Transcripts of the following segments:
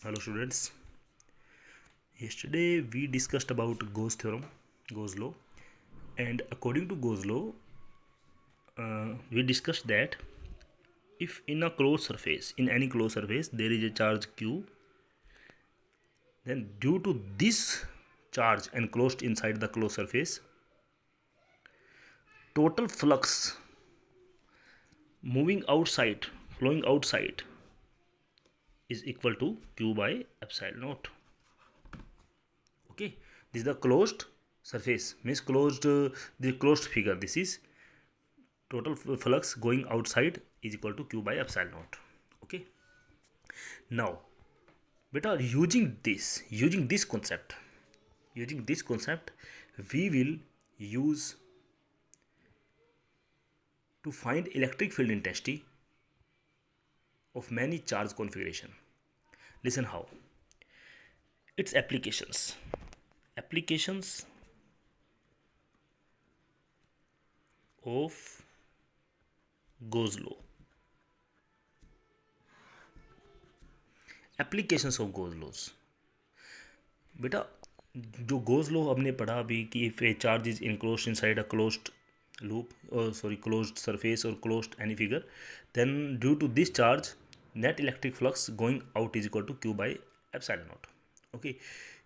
Hello students. Yesterday we discussed about Gauss theorem, Gauss law, and according to Gauss law, we discussed that if in a closed surface, in any closed surface, there is a charge Q, then due to this charge enclosed inside the closed surface, total flux moving outside, flowing outside, is equal to Q by epsilon naught. Okay, this is the closed surface, means closed, the closed figure. This is total flux going outside is equal to Q by epsilon naught. Okay, now beta, using this concept, we will use to find electric field intensity of many charge configuration. Listen how. Its applications of Gauss law. Applications of Gauss laws. बेटा जो Gauss law हमने पढ़ा अभी कि if a charge is enclosed inside a closed loop closed surface और closed any figure, then due to this charge net electric flux going out is equal to Q by epsilon naught. Okay,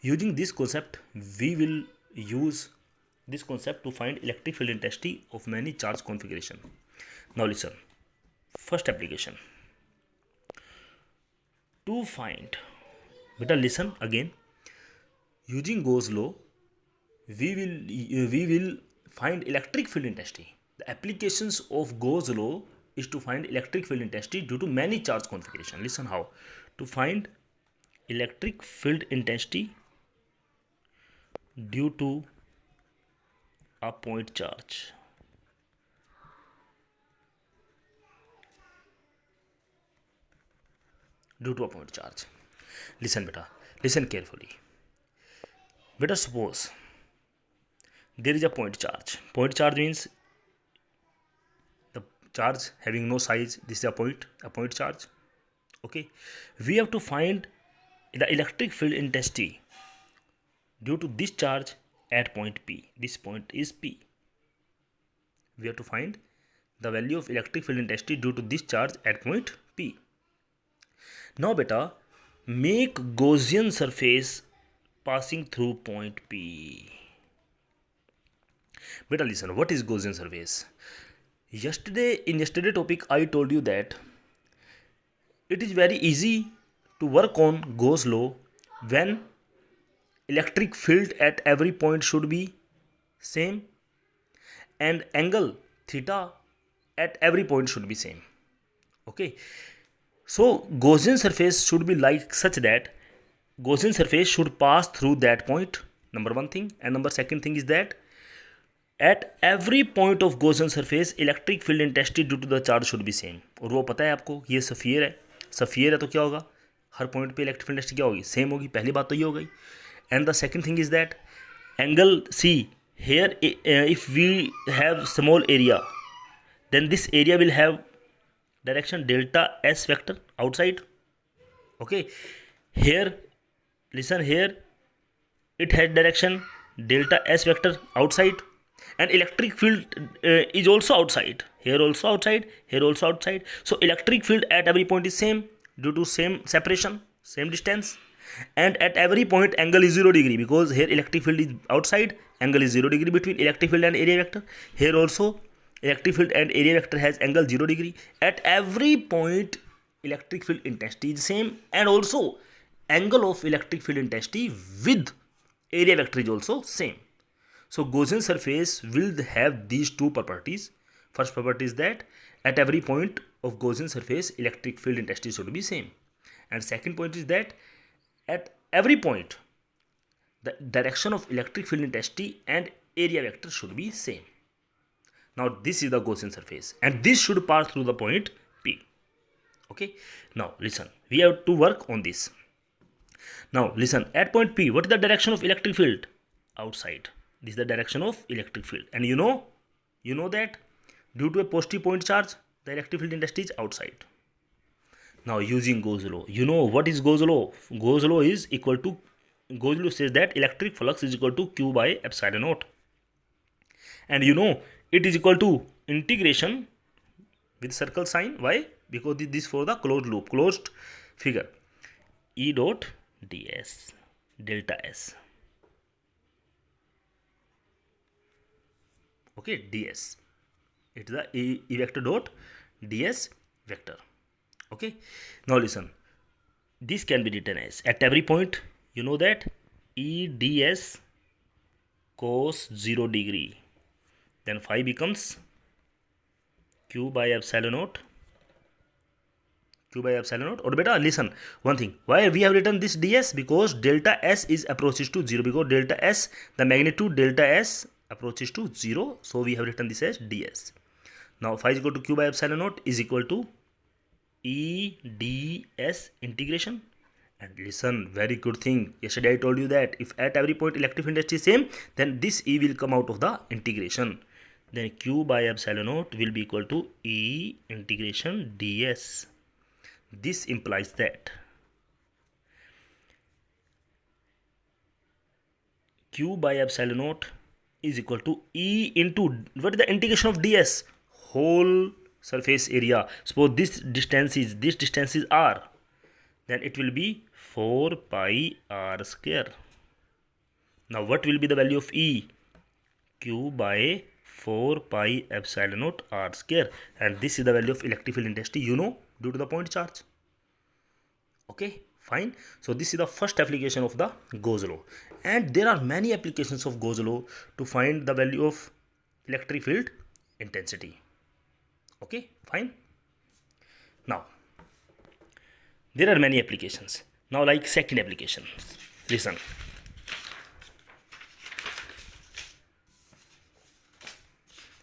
using this concept we will use this concept to find electric field intensity of many charge configuration. Now listen, first application to find, beta listen again, using Gauss law we will find electric field intensity. The applications of Gauss law is to find electric field intensity due to many charge configuration. Listen how. To find electric field intensity due to a point charge. Due to a point charge. Listen beta, listen carefully. Beta, suppose there is a point charge. Point charge means the charge having no size. This is a point charge. Okay, we have to find the electric field intensity due to this charge at point P. This point is P. We have to find the value of electric field intensity due to this charge at point P. Now beta, make Gaussian surface passing through point P. Beta listen, what is Gaussian surface? In yesterday topic I told you that it is very easy to work on Gauss law when electric field at every point should be same and angle theta at every point should be same. Okay, so Gaussian surface should be like such that Gaussian surface should pass through that point, number one thing, and number second thing is that at every point of Gaussian surface electric field intensity due to the charge should be same. और वो पता है आपको, ये sphere है तो क्या होगा, हर पॉइंट पे इलेक्ट्रिक फील्ड इंटेंसिटी क्या होगी, सेम होगी. पहली बात तो ये हो गई. And the second thing is that angle see here, if we have small area then this area will have direction delta S vector outside. Okay, here listen, here it has direction delta S vector outside, and electric field is also outside, here also outside, here also outside. So electric field at every point is same due to same separation, same distance, and at every point angle is 0 degree because here electric field is outside, angle is 0 degree between electric field and area vector. Here also electric field and area vector has angle 0 degree. At every point electric field intensity is same, and also angle of electric field intensity with area vector is also same. So Gaussian surface will have these two properties. First property is that at every point of Gaussian surface electric field intensity should be same, and second point is that at every point the direction of electric field intensity and area vector should be same. Now this is the Gaussian surface and this should pass through the point P. Okay, now listen, we have to work on this. Now listen, at point P, what is the direction of electric field? Outside. This is the direction of electric field, and you know that due to a positive point charge the electric field intensity is outside. Now using Gauss law, you know what is Gauss law? Gauss law is equal to, Gauss law says that electric flux is equal to Q by epsilon naught, and you know it is equal to integration with circle sign. Why? Because this for the closed loop, closed figure. E dot ds delta s. Okay, ds. It is the E vector dot ds vector. Okay. Now listen. This can be written as, at every point, you know that E ds cos 0 degree. Then phi becomes Q by epsilon naught. Q by epsilon naught. Or beta, listen one thing. Why we have written this ds? Because delta s is approaches to 0. Because delta s, the magnitude delta s approaches to 0. So we have written this as ds. Now phi is equal to Q by epsilon naught is equal to E ds integration. And listen, very good thing. Yesterday I told you that if at every point electric field intensity is same, then this E will come out of the integration. Then Q by epsilon naught will be equal to E integration ds. This implies that Q by epsilon naught is equal to E into, what is the integration of ds? Whole surface area. Suppose this distance is r, then it will be 4 pi r square. Now what will be the value of E? Q by 4 pi epsilon naught r square, and this is the value of electric field intensity, you know, due to the point charge. Okay, fine. So this is the first application of the Gauss law, and there are many applications of Gauss law to find the value of electric field intensity. Okay, fine. Now there are many applications. Now like second application, listen.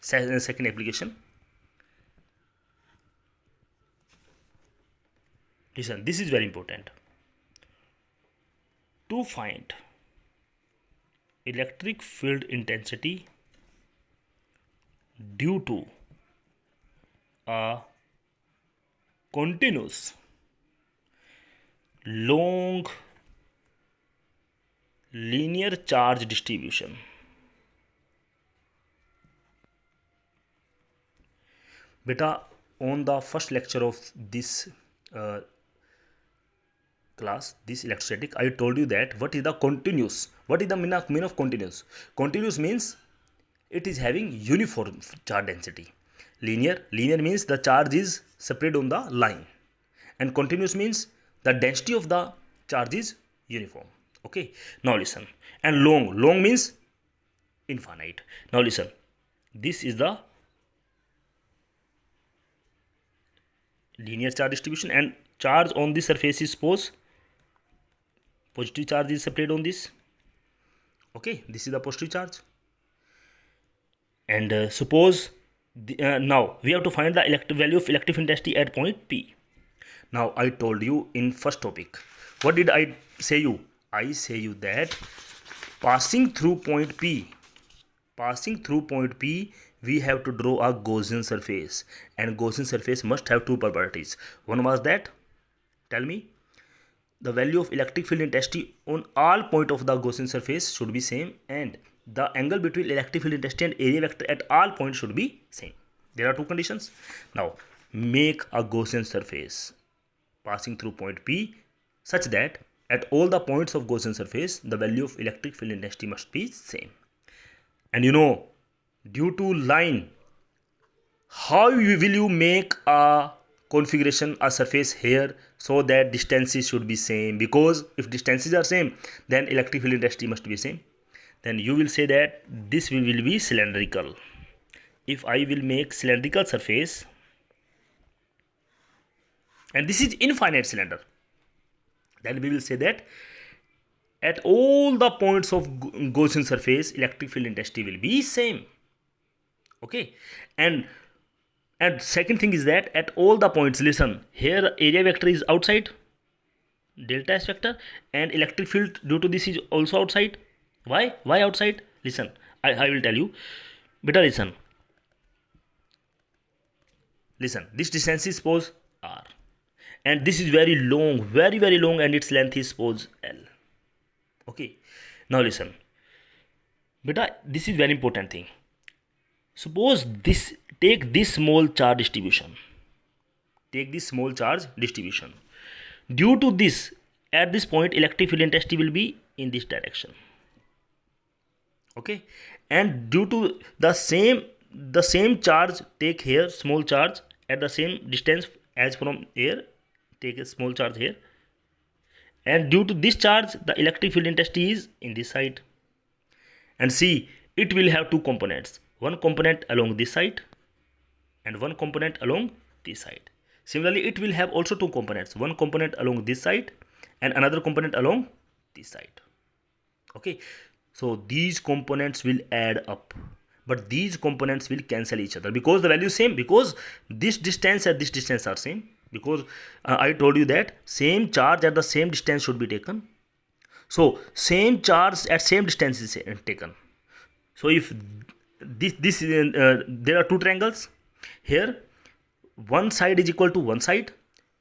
Second application, listen, this is very important. To find electric field intensity due to a continuous long linear charge distribution, beta, on the first lecture of this class, this electrostatic, I told you that what is the continuous, what is the mean of continuous. Continuous means it is having uniform charge density. Linear means the charge is spread on the line, and continuous means the density of the charge is uniform. Okay, now listen. And long means infinite. Now listen, this is the linear charge distribution, and charge on the surface is suppose positive charge is spread on this. Okay, this is the positive charge, and suppose now we have to find the value of electric intensity at point P. Now I told you in first topic, what did I say you? I say you that passing through point P, we have to draw a Gaussian surface, and Gaussian surface must have two properties. One was that, tell me, the value of electric field intensity on all point of the Gaussian surface should be same, and the angle between electric field intensity and area vector at all points should be same. There are two conditions. Now make a Gaussian surface passing through point P such that at all the points of Gaussian surface the value of electric field intensity must be same. And you know, due to line, how will you make a configuration, a surface here, so that distances should be same? Because if distances are same, then electric field intensity must be same. Then you will say that this will be cylindrical. If I will make cylindrical surface, and this is infinite cylinder, then we will say that at all the points of Gaussian surface electric field intensity will be same. Okay, and second thing is that at all the points, listen, here area vector is outside, delta S vector, and electric field due to this is also outside. Why outside? Listen, I will tell you. Better listen, this distance is suppose r, and this is very long, very long, and its length is suppose L. Okay, now listen beta, this is very important thing. Suppose this, take this small charge distribution, due to this, at this point electric field intensity will be in this direction. Okay, and due to the same charge, take here small charge at the same distance as from here, take a small charge here, and due to this charge the electric field intensity is in this side. And see, it will have two components, one component along this side and one component along this side. Similarly, it will have also two components, one component along this side and another component along this side. Okay, so these components will add up, but these components will cancel each other because the value is same, because this distance and this distance are same, because I told you that same charge at the same distance should be taken. So same charge at same distance is taken. So if this there are two triangles here, one side is equal to one side,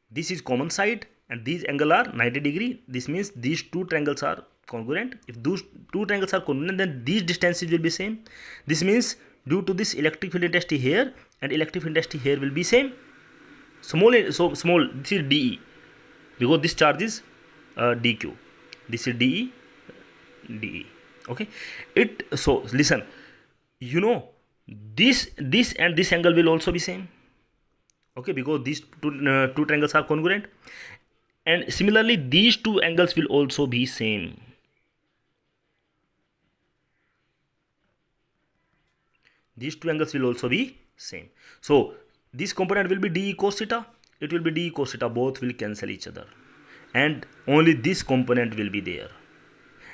this is common side, and these angle are 90 degree. This means these two triangles are congruent. If those two triangles are congruent, then these distances will be same. This means due to this electric field intensity here and electric field intensity here will be same. Small, so small, this is dE, because this charge is dq. This is dE. Okay, it, so listen, you know, this and this angle will also be same. Okay, because these two triangles are congruent, and similarly these two angles will also be same. These two angles will also be same. So this component will be dE cos theta, it will be dE cos theta, both will cancel each other, and only this component will be there.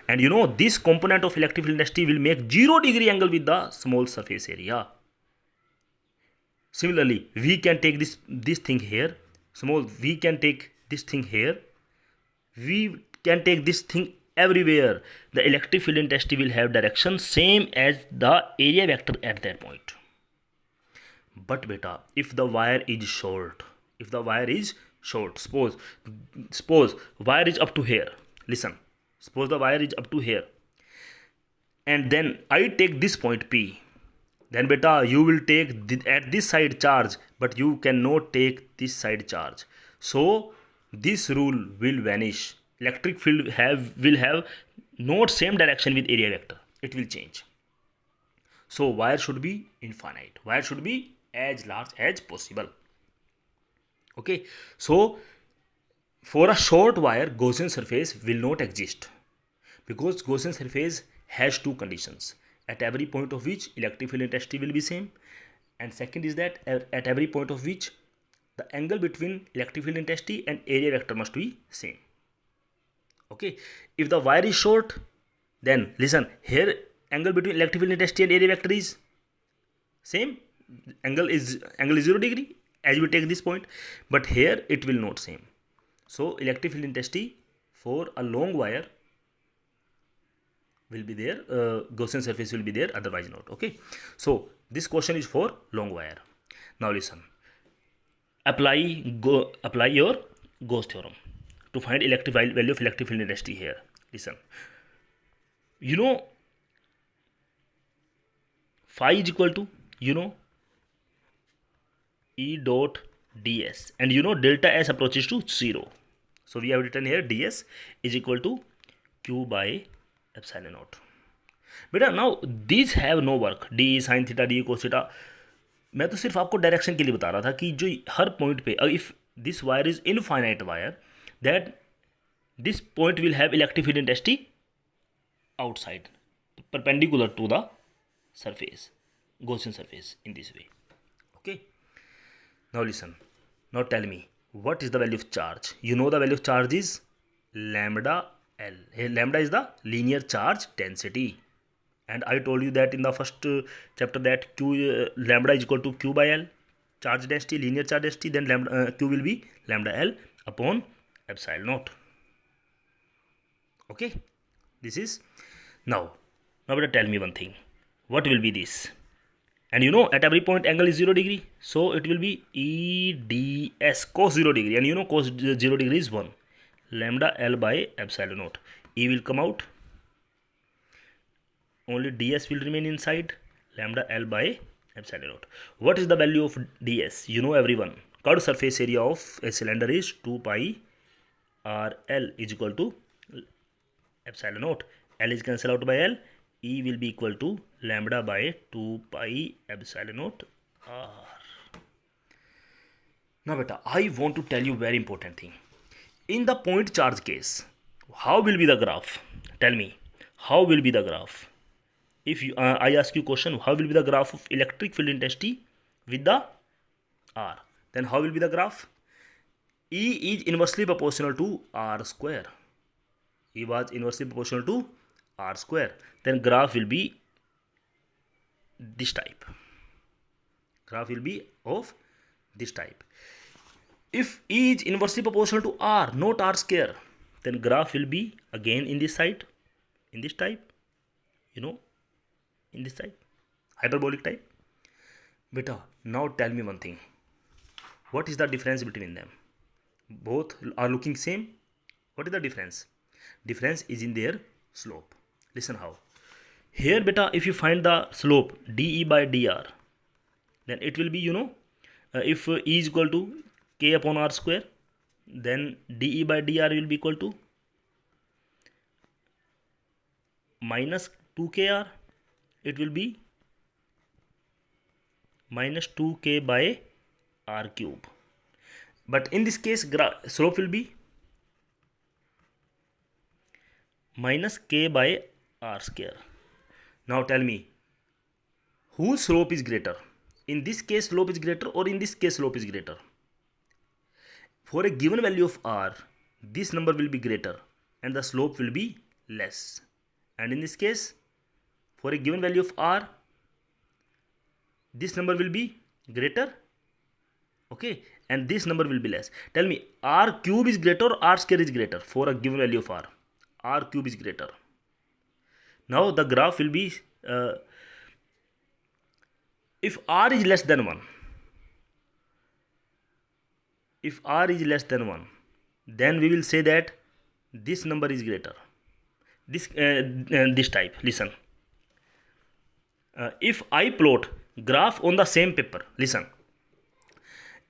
And you know, this component of electric field intensity will make 0 degree angle with the small surface area. Similarly, we can take this thing here, small, we can take this thing here, we can take this thing everywhere. The electric field intensity will have direction same as the area vector at that point. But beta, if the wire is short, suppose wire is up to here, listen, suppose the wire is up to here, and then I take this point P, then beta, you will take at this side charge, but you cannot take this side charge. So this rule will vanish. Electric field will have not same direction with area vector, it will change. So wire should be infinite, wire should be as large as possible. Okay, so for a short wire, Gaussian surface will not exist, because Gaussian surface has two conditions, at every point of which electric field intensity will be same, and second is that at every point of which the angle between electric field intensity and area vector must be same. Okay, if the wire is short, then listen, here angle between electric field intensity and area vector is same, angle is 0 degree as we take this point, but here it will not same. So electric field intensity for a long wire will be there, Gaussian surface will be there, otherwise not. Okay, so this question is for long wire. Now listen, apply your Gauss theorem to find value of electric field intensity here. Listen, you know, phi is equal to, you know, E dot ds, and you know delta S approaches to 0. So we have written here ds is equal to q by epsilon naught. बेटा now these have no work, d sin theta, d cos theta. मैं तो सिर्फ आपको direction के लिए बता रहा था कि जो हर पॉइंट पे, if this wire is infinite wire, that this point will have electric field intensity outside, perpendicular to the surface, Gaussian surface, in this way. Okay, now listen, now tell me, what is the value of charge? You know the value of charge is lambda L. Here lambda is the linear charge density, and I told you that in the first chapter that lambda is equal to q by L, charge density, linear charge density, then lambda q will be lambda L upon epsilon naught. Okay, this is now better tell me one thing, what will be this? and you know at every point angle is 0 degree, so it will be EDS cos 0 degree, and you know cos 0 degree is 1, lambda L by epsilon naught. E will come out, only ds will remain inside, lambda L by epsilon naught. What is the value of ds? You know everyone, curved surface area of a cylinder is 2 pi RL is equal to epsilon naught. L is cancelled out by L. E will be equal to lambda by 2 pi epsilon naught R. Now beta, I want to tell you very important thing. In the point charge case, how will be the graph? Tell me, how will be the graph? If you, I ask you question, how will be the graph of electric field intensity with the R? Then how will be the graph? E is inversely proportional to R square. E was inversely proportional to R square. Then graph will be this type. Graph will be of this type. If E is inversely proportional to R, not R square, then graph will be again in this side, in this type, you know, in this type, hyperbolic type. Beta, now tell me one thing. What is the difference between them? Both are looking same. What is the difference? Difference is in their slope. Listen how. Here beta, if you find the slope dE by dr, then it will be, you know, if E is equal to K upon R square, then dE by dr will be equal to minus 2kr. It will be minus 2k by r cube. But in this case, slope will be minus k by r square. Now tell me, whose slope is greater? In this case slope is greater, or in this case slope is greater? For a given value of r, this number will be greater and the slope will be less. And in this case, for a given value of r, this number will be greater, okay, and this number will be less. Tell me, r cube is greater or r square is greater? For a given value of r cube is greater. Now the graph will be, if r is less than 1, if r is less than 1, then we will say that this number is greater. This type, listen. If I plot graph on the same paper, listen.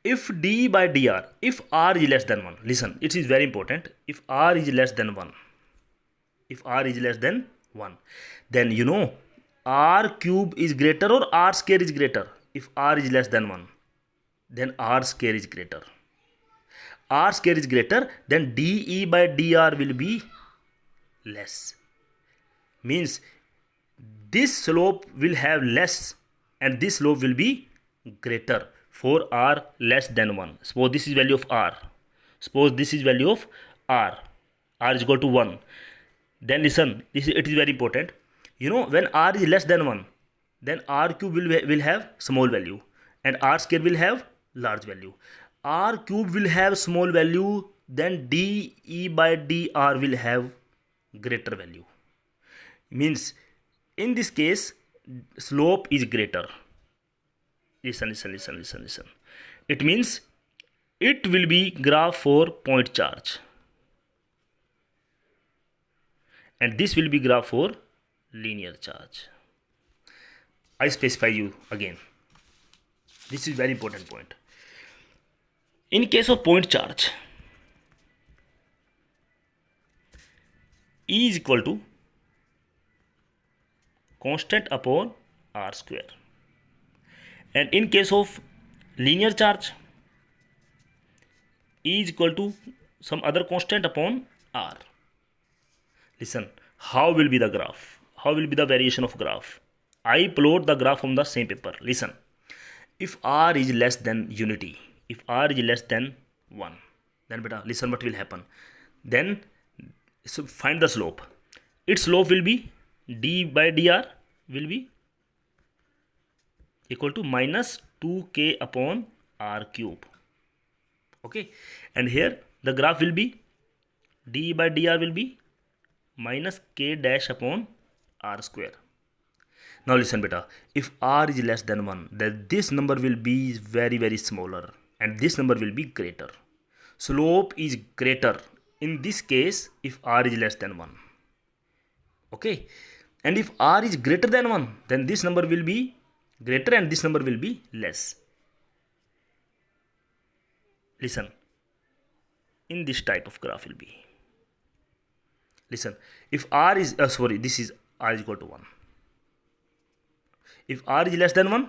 If d by dr, if r is less than 1, listen, it is very important. If r is less than 1, if r is less than 1, then you know r cube is greater or r square is greater? If r is less than 1, then r square is greater. R square is greater, then dE by dr will be less. Means this slope will have less and this slope will be greater for r less than 1. Suppose this is value of r. Suppose this is value of r. R is equal to 1. Then listen, it is very important. You know, when r is less than 1, then r cube will have small value and r square will have large value. R cube will have small value, then dE by dr will have greater value. Means in this case slope is greater. Listen. It means it will be graph for point charge, and this will be graph for linear charge. I specify you again. This is very important point. In case of point charge, E is equal to constant upon r square. And in case of linear charge, E is equal to some other constant upon r. Listen, how will be the graph? How will be the variation of graph? I plot the graph on the same paper. Listen, if r is less than unity, if r is less than 1, then beta, listen what will happen. Then so find the slope. Its slope will be d by dr will be equal to minus 2k upon r cube. Okay, and here the graph will be d by dr will be minus k dash upon r square. Now listen beta, if r is less than 1, then this number will be very very smaller and this number will be greater. Slope is greater in this case if r is less than 1. Okay, and if r is greater than 1, then this number will be greater and this number will be less. Listen, in this type of graph will be, listen, if r is this is r is equal to 1. If r is less than 1,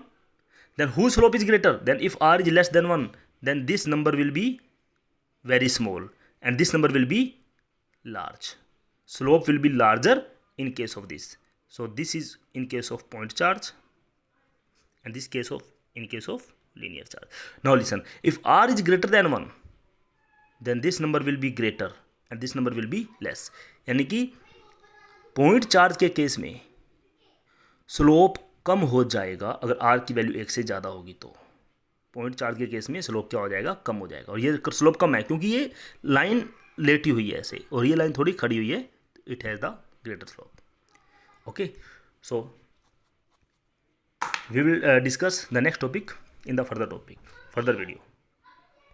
then whose slope is greater? Then if r is less than 1, then this number will be very small and this number will be large. Slope will be larger in case of this. So this is in case of point charge and this case of in case of linear charge. Now listen, if r is greater than 1, then this number will be greater and this number will be less. यानी कि point charge के case में slope कम हो जाएगा अगर r की value 1 से ज़्यादा होगी तो। पॉइंट चार्ज के केस में स्लोप क्या हो जाएगा? कम हो जाएगा। और ये स्लोप कम है क्योंकि ये लाइन लेटी हुई है ऐसे और ये लाइन थोड़ी खड़ी हुई है, it has the greater slope. Okay, so we will discuss the next topic in the further video.